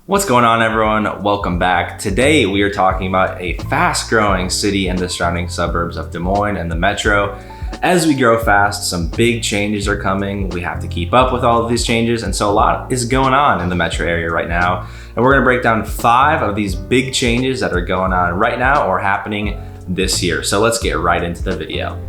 What's going on, everyone? Welcome back. Today we are talking about a fast-growing city in the surrounding suburbs of Des Moines and the Metro. As we grow fast, some big changes are coming. We have to keep up with all of these changes, and so a lot is going on in the Metro area right now. And we're going to break down 5 of these big changes that are going on right now or happening this year. So let's get right into the video.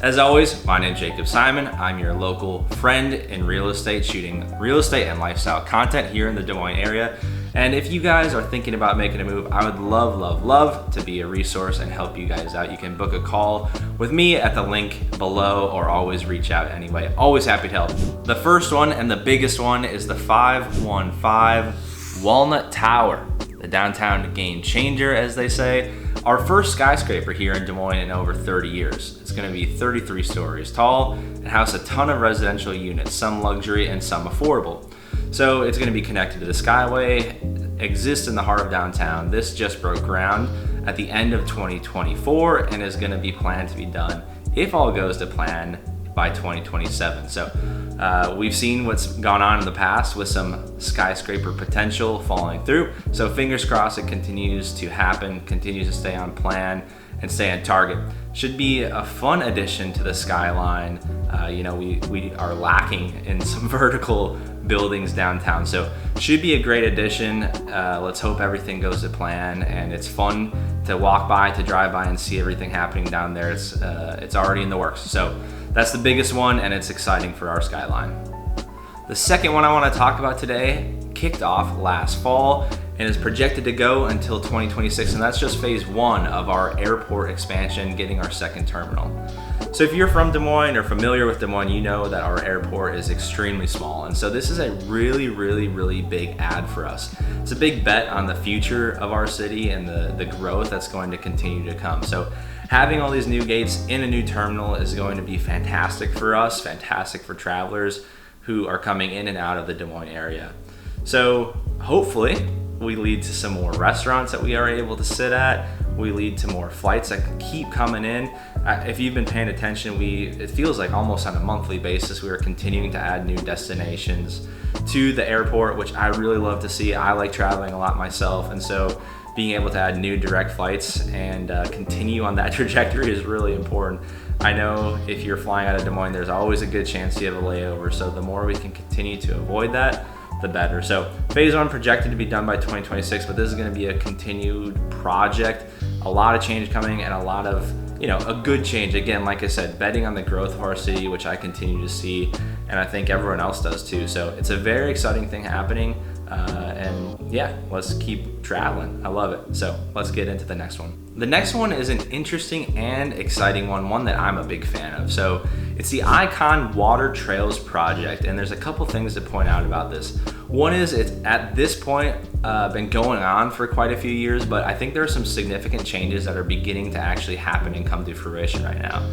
As always, my name is Jacob Simon. I'm your local friend in real estate, shooting real estate and lifestyle content here in the Des Moines area. And if you guys are thinking about making a move, I would love to be a resource and help you guys out. You can book a call with me at the link below or always reach out anyway. Always happy to help. The first one and the biggest one is the 515 Walnut Tower, the downtown game changer, as they say. Our first skyscraper here in Des Moines in over 30 years. It's gonna be 33 stories tall and house a ton of residential units, some luxury and some affordable. So it's gonna be connected to the Skyway, exist in the heart of downtown. This just broke ground at the end of 2024 and is gonna be planned to be done, if all goes to plan, by 2027. So we've seen what's gone on in the past with some skyscraper potential falling through. So fingers crossed it continues to happen, continues to stay on plan and stay on target. Should be a fun addition to the skyline. We are lacking in some vertical buildings downtown, so should be a great addition. Let's hope everything goes to plan, and it's fun to walk by, to drive by and see everything happening down there. It's already in the works. So that's the biggest one, and it's exciting for our skyline. The second one I want to talk about today kicked off last fall and is projected to go until 2026, and that's just phase 1 of our airport expansion, getting our second terminal. So if you're from Des Moines or familiar with Des Moines, you know that our airport is extremely small, and so this is a really big add for us. It's a big bet on the future of our city and the growth that's going to continue to come. So having all these new gates in a new terminal is going to be fantastic for us, fantastic for travelers who are coming in and out of the Des Moines area. So hopefully we lead to some more restaurants that we are able to sit at. We lead to more flights that keep coming in. If you've been paying attention, it feels like almost on a monthly basis, we are continuing to add new destinations to the airport, which I really love to see. I like traveling a lot myself, and so being able to add new direct flights and continue on that trajectory is really important. I know if you're flying out of Des Moines, there's always a good chance you have a layover, so the more we can continue to avoid that, the better. So phase 1 projected to be done by 2026, but this is going to be a continued project. A lot of change coming and a lot of, a good change. Again, like I said, betting on the growth of our city, which I continue to see, and I think everyone else does too. So it's a very exciting thing happening. And yeah, let's keep traveling. I love it. So let's get into the next one. The next one is an interesting and exciting one that I'm a big fan of. So it's the Icon Water Trails project, and there's a couple things to point out about this. One is it's at this point been going on for quite a few years, but I think there are some significant changes that are beginning to actually happen and come to fruition right now.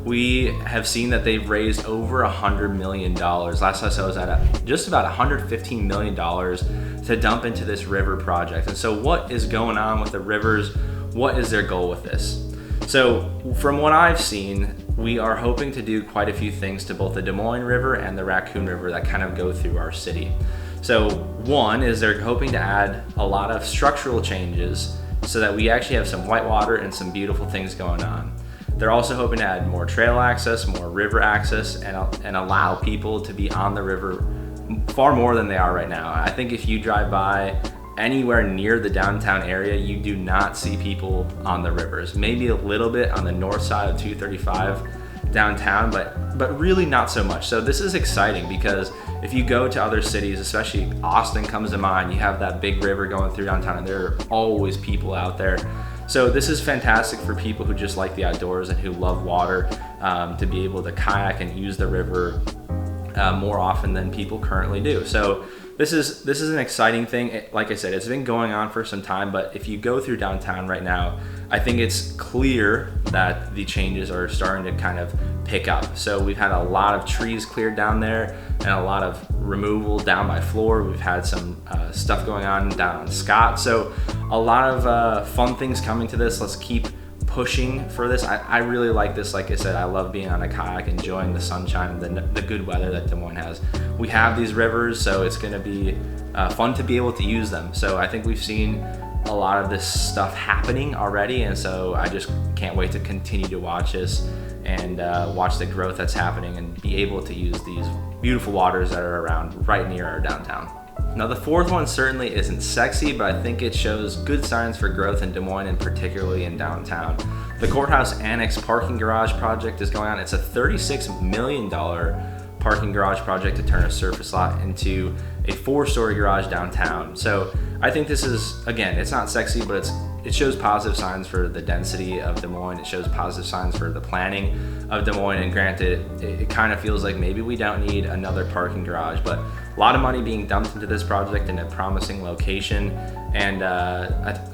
We have seen that they've raised over $100 million. Last I saw was at just about $115 million to dump into this river project. And so what is going on with the rivers? What is their goal with this? So from what I've seen, we are hoping to do quite a few things to both the Des Moines River and the Raccoon River that kind of go through our city. So one is they're hoping to add a lot of structural changes so that we actually have some whitewater and some beautiful things going on. They're also hoping to add more trail access, more river access, and allow people to be on the river far more than they are right now. I think if you drive by anywhere near the downtown area, you do not see people on the rivers. Maybe a little bit on the north side of 235 downtown, but really not so much. So this is exciting because if you go to other cities, especially Austin comes to mind, you have that big river going through downtown and there are always people out there. So this is fantastic for people who just like the outdoors and who love water, to be able to kayak and use the river more often than people currently do. So this is an exciting thing. Like I said, it's been going on for some time, but if you go through downtown right now, I think it's clear that the changes are starting to kind of pick up. So we've had a lot of trees cleared down there and a lot of removal down by floor. We've had some stuff going on down on Scott. So a lot of fun things coming to this. Let's keep pushing for this. I really like this. Like I said, I love being on a kayak, enjoying the sunshine and the good weather that Des Moines has. We have these rivers, so it's going to be fun to be able to use them. So I think we've seen a lot of this stuff happening already, and so I just can't wait to continue to watch this and watch the growth that's happening and be able to use these beautiful waters that are around right near our downtown. Now the fourth one certainly isn't sexy, but I think it shows good signs for growth in Des Moines and particularly in downtown. The Courthouse Annex parking garage project is going on. It's a $36 million parking garage project to turn a surface lot into a 4-story garage downtown. So I think this is, again, it's not sexy, but it shows positive signs for the density of Des Moines. It shows positive signs for the planning of Des Moines. And granted, it kind of feels like maybe we don't need another parking garage, but a lot of money being dumped into this project in a promising location. And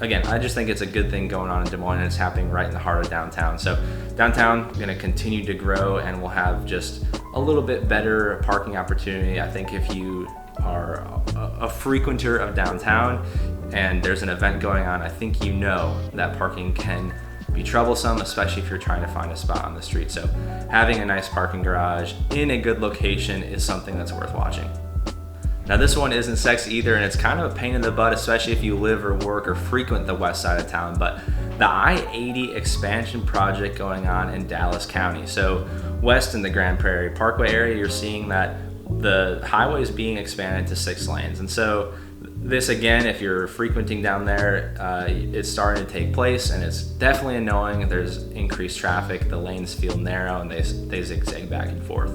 again, I just think it's a good thing going on in Des Moines, and it's happening right in the heart of downtown. So downtown going to continue to grow, and we'll have just a little bit better parking opportunity. I think if you are a frequenter of downtown and there's an event going on, I think you know that parking can be troublesome, especially if you're trying to find a spot on the street. So having a nice parking garage in a good location is something that's worth watching. Now this one isn't sexy either, and it's kind of a pain in the butt, especially if you live or work or frequent the west side of town, but the I-80 expansion project going on in Dallas County. So west in the Grand Prairie Parkway area, you're seeing that the highway is being expanded to 6 lanes. And so this, again, if you're frequenting down there, it's starting to take place, and it's definitely annoying. There's increased traffic, the lanes feel narrow, and they zigzag back and forth.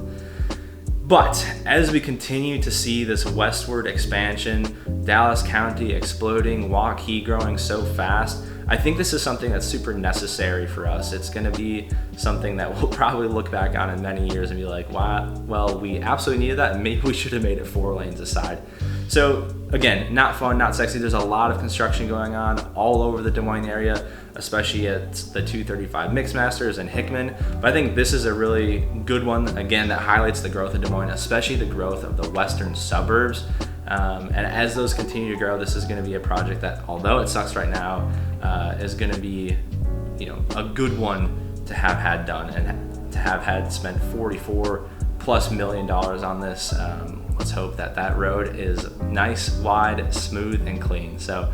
But as we continue to see this westward expansion, Dallas County exploding, Waukee growing so fast, I think this is something that's super necessary for us. It's gonna be something that we'll probably look back on in many years and be like, wow, well, we absolutely needed that, and maybe we should have made it 4 lanes aside. So again, not fun, not sexy. There's a lot of construction going on all over the Des Moines area, especially at the 235 Mixmasters and Hickman. But I think this is a really good one, again, that highlights the growth of Des Moines, especially the growth of the western suburbs. And as those continue to grow, this is going to be a project that, although it sucks right now, is going to be, a good one to have had done, and to have had spent $44+ million on this. Let's hope that road is nice, wide, smooth, and clean. So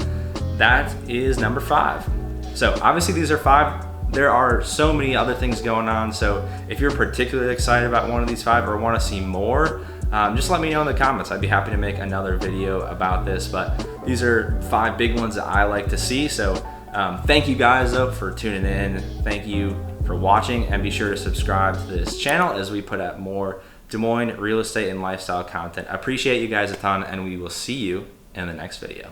that is number 5. So obviously these are 5. There are so many other things going on. So if you're particularly excited about one of these 5 or want to see more, just let me know in the comments. I'd be happy to make another video about this, but these are 5 big ones that I like to see. So thank you guys though for tuning in. Thank you for watching, and be sure to subscribe to this channel as we put out more Des Moines real estate and lifestyle content. I appreciate you guys a ton, and we will see you in the next video.